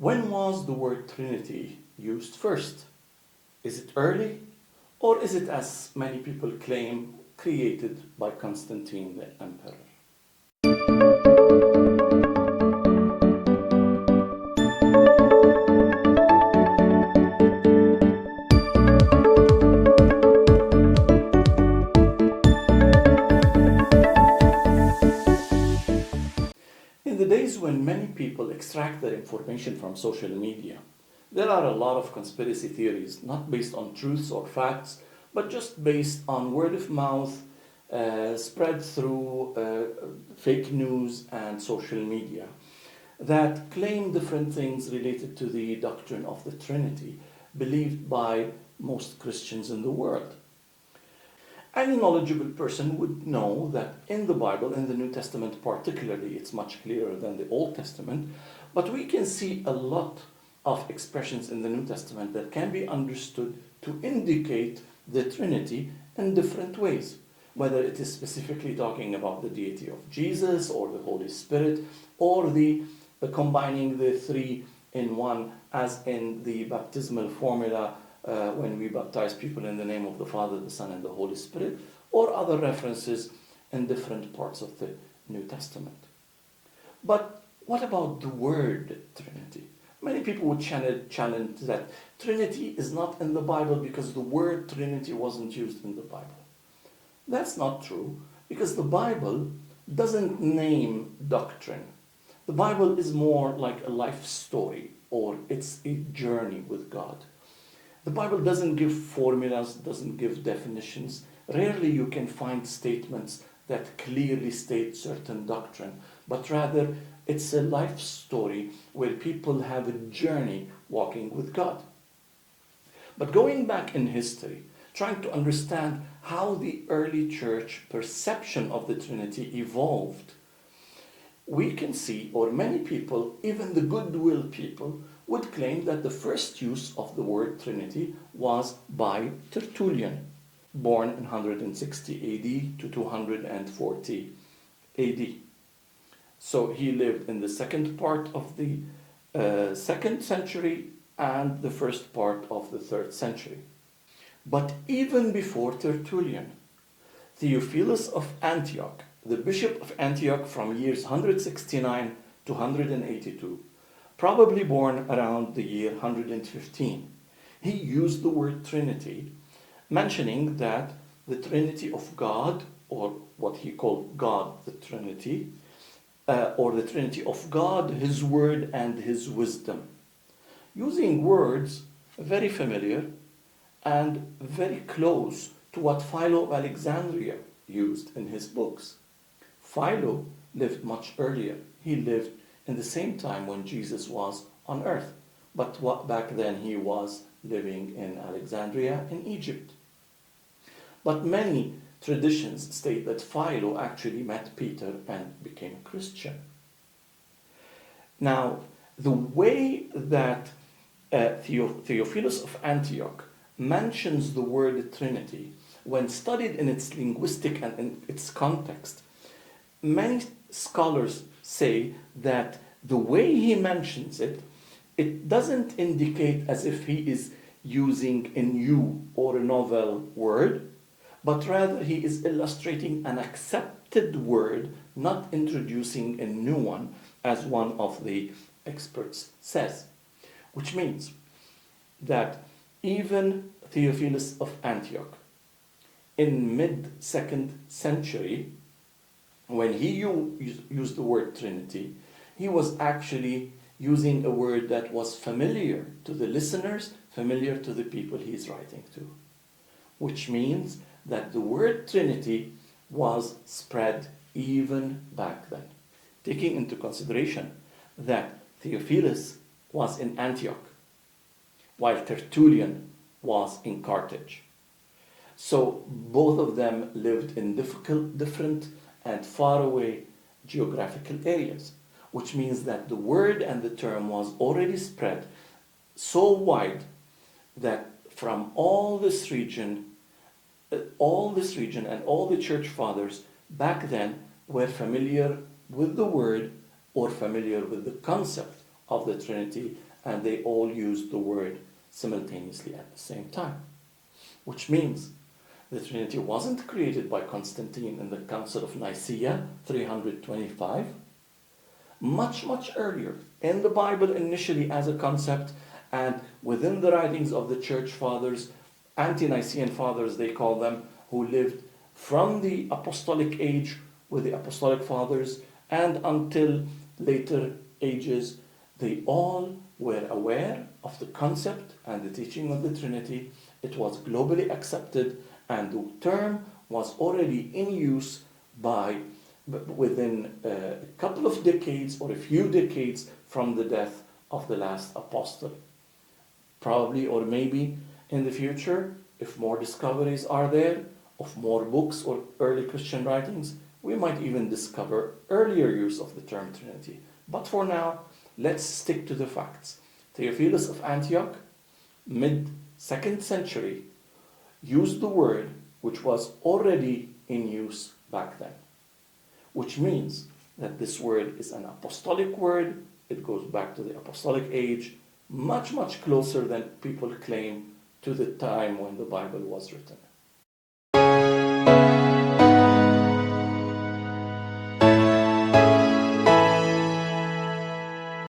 When was the word Trinity used first? Is it early, or is it, as many people claim, created by Constantine the Emperor? In the days when many people extract their information from social media, there are a lot of conspiracy theories, not based on truths or facts, but just based on word of mouth, spread through fake news and social media, that claim different things related to the doctrine of the Trinity, believed by most Christians in the world. Any knowledgeable person would know that in the Bible, in the New Testament particularly, it's much clearer than the Old Testament, but we can see a lot of expressions in the New Testament that can be understood to indicate the Trinity in different ways, whether it is specifically talking about the deity of Jesus or the Holy Spirit, or the combining the three in one, as in the baptismal formula when we baptize people in the name of the Father, the Son, and the Holy Spirit, or other references in different parts of the New Testament. But what about the word Trinity? Many people would challenge that Trinity is not in the Bible because the word Trinity wasn't used in the Bible. That's not true, because the Bible doesn't name doctrine. The Bible is more like a life story, or it's a journey with God. The Bible doesn't give formulas, doesn't give definitions. Rarely you can find statements that clearly state certain doctrine, but rather it's a life story where people have a journey walking with God. But going back in history, trying to understand how the early church perception of the Trinity evolved, we can see, or many people, even the goodwill people, would claim that the first use of the word Trinity was by Tertullian, born in 160 AD to 240 AD. So he lived in the second part of the 2nd century and the first part of the 3rd century. But even before Tertullian, Theophilus of Antioch, the bishop of Antioch from years 169 to 182, probably born around the year 115, he used the word Trinity, mentioning that the Trinity of God, or what he called God the Trinity, or the Trinity of God, His Word, and His wisdom, using words very familiar and very close to what Philo of Alexandria used in his books. Philo lived much earlier. He lived in the same time when Jesus was on earth, but back then he was living in Alexandria in Egypt. But many traditions state that Philo actually met Peter and became a Christian. Now, the way that Theophilus of Antioch mentions the word Trinity, when studied in its linguistic and in its context, many scholars say that the way he mentions it, it doesn't indicate as if he is using a new or a novel word, but rather he is illustrating an accepted word, not introducing a new one, as one of the experts says. Which means that even Theophilus of Antioch, in mid-2nd century, when he used the word Trinity, he was actually using a word that was familiar to the listeners, familiar to the people he's writing to. Which means that the word Trinity was spread even back then, taking into consideration that Theophilus was in Antioch, while Tertullian was in Carthage. So both of them lived in different and faraway geographical areas, which means that the word and the term was already spread so wide that from all this region and all the church fathers back then were familiar with the word or familiar with the concept of the Trinity, and they all used the word simultaneously at the same time. Which means the Trinity wasn't created by Constantine in the Council of Nicaea 325. Much, much earlier, in the Bible initially as a concept, and within the writings of the Church Fathers, ante-Nicene Fathers they call them, who lived from the Apostolic age with the Apostolic Fathers and until later ages, they all were aware of the concept and the teaching of the Trinity. It was globally accepted, and the term was already in use within a couple of decades or a few decades from the death of the last apostle. Probably or maybe in the future, if more discoveries are there of more books or early Christian writings, we might even discover earlier use of the term Trinity. But for now, let's stick to the facts. Theophilus of Antioch, mid-2nd century, used the word which was already in use back then. Which means that this word is an apostolic word. It goes back to the apostolic age, much, much closer than people claim to the time when the Bible was written.